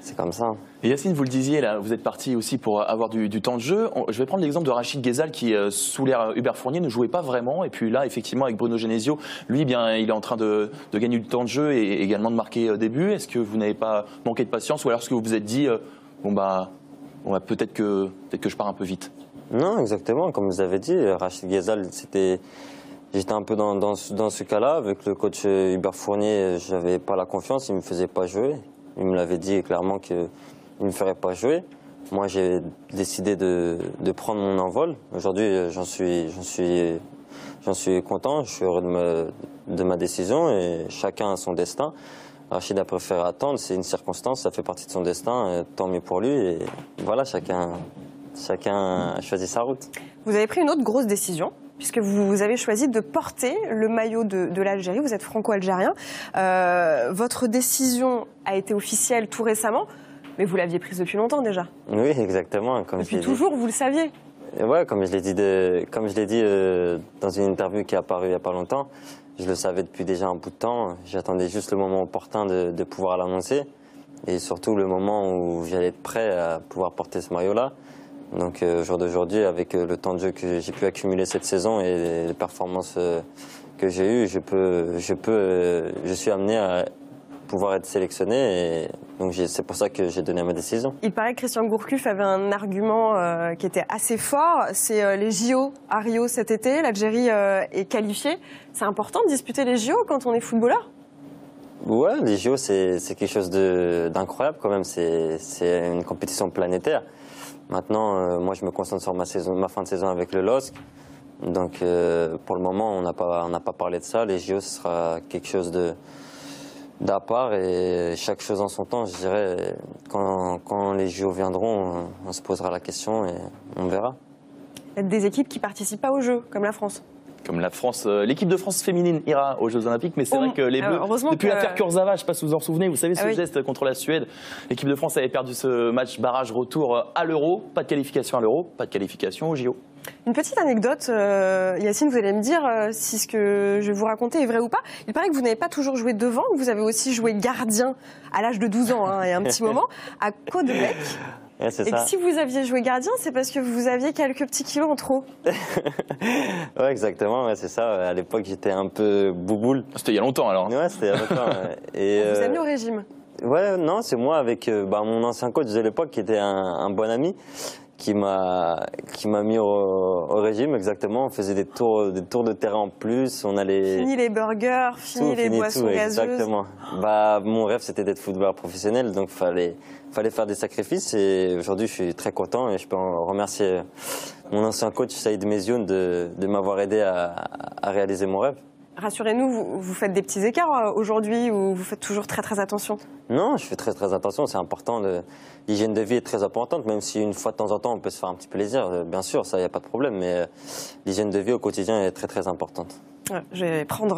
C'est comme ça. Et Yacine, vous le disiez, là, vous êtes parti aussi pour avoir du temps de jeu. Je vais prendre l'exemple de Rachid Ghezal qui, sous l'ère Hubert Fournier, ne jouait pas vraiment. Et puis là, effectivement, avec Bruno Genesio, lui, bien, il est en train de gagner du temps de jeu et également de marquer des buts. Est-ce que vous n'avez pas manqué de patience ou alors est-ce que vous vous êtes dit, bon bah, peut-être que je pars un peu vite? Non, exactement. Comme vous avez dit, Rachid Ghezal, j'étais un peu dans ce cas-là. Avec le coach Hubert Fournier, je n'avais pas la confiance, il ne me faisait pas jouer. Il me l'avait dit clairement qu'il ne me ferait pas jouer. Moi, j'ai décidé de prendre mon envol. Aujourd'hui, j'en suis content, je suis heureux de ma décision et chacun a son destin. Rachid a préféré attendre, c'est une circonstance, ça fait partie de son destin, tant mieux pour lui. Et voilà, chacun a choisi sa route. Vous avez pris une autre grosse décision, puisque vous avez choisi de porter le maillot de l'Algérie. Vous êtes franco-algérien. Votre décision a été officielle tout récemment, mais vous l'aviez prise depuis longtemps déjà. Oui, exactement. Depuis toujours, vous le saviez. Oui, comme je l'ai dit dans une interview qui est apparue il n'y a pas longtemps, je le savais depuis déjà un bout de temps. J'attendais juste le moment opportun de pouvoir l'annoncer et surtout le moment où j'allais être prêt à pouvoir porter ce maillot-là. Donc au jour d'aujourd'hui, avec le temps de jeu que j'ai pu accumuler cette saison et les performances que j'ai eues, je suis amené à pouvoir être sélectionné. Et donc c'est pour ça que j'ai donné ma décision. Il paraît que Christian Gourcuff avait un argument qui était assez fort. C'est les JO à Rio cet été. L'Algérie est qualifiée. C'est important de disputer les JO quand on est footballeur? Ouais, les JO c'est quelque chose d'incroyable quand même. C'est une compétition planétaire. Maintenant, moi, je me concentre sur ma fin de saison avec le LOSC. Donc, pour le moment, on n'a pas parlé de ça. Les JO, ce sera quelque chose d'à part et chaque chose en son temps, je dirais. Quand les JO viendront, on se posera la question et on verra. Il y a des équipes qui ne participent pas aux Jeux, comme la France. Comme la France, l'équipe de France féminine ira aux Jeux Olympiques, mais c'est vrai que les Bleus, depuis l'affaire Kurzawa, je ne sais pas si vous en souvenez, vous savez ce geste contre la Suède, l'équipe de France avait perdu ce match barrage retour à l'Euro, pas de qualification à l'Euro, pas de qualification aux JO. Une petite anecdote, Yacine, vous allez me dire si ce que je vais vous raconter est vrai ou pas. Il paraît que vous n'avez pas toujours joué devant, que vous avez aussi joué gardien à l'âge de 12 ans, et un petit moment, à Caudebec. Ouais, et que si vous aviez joué gardien, c'est parce que vous aviez quelques petits kilos en trop. Ouais, exactement, ouais, c'est ça. À l'époque, j'étais un peu bouboule. C'était il y a longtemps alors. Ouais, c'était il y a longtemps. Et on vous a mis au régime? Ouais, non, c'est moi avec mon ancien coach de l'époque qui était un bon ami qui m'a mis au régime, exactement. On faisait des tours de terrain en plus. On allait... Fini les burgers, fini les boissons gazeuses. Exactement. Mon rêve, c'était d'être footballeur professionnel, donc fallait faire des sacrifices. Et aujourd'hui, je suis très content et je peux en remercier mon ancien coach Saïd Mezioun de m'avoir aidé à réaliser mon rêve. Rassurez-nous, vous faites des petits écarts aujourd'hui ou vous faites toujours très très attention? Non, je fais très très attention, c'est important. L'hygiène de vie est très importante, même si une fois de temps en temps on peut se faire un petit plaisir, bien sûr, ça, il n'y a pas de problème, mais l'hygiène de vie au quotidien est très très importante. Ouais, je vais prendre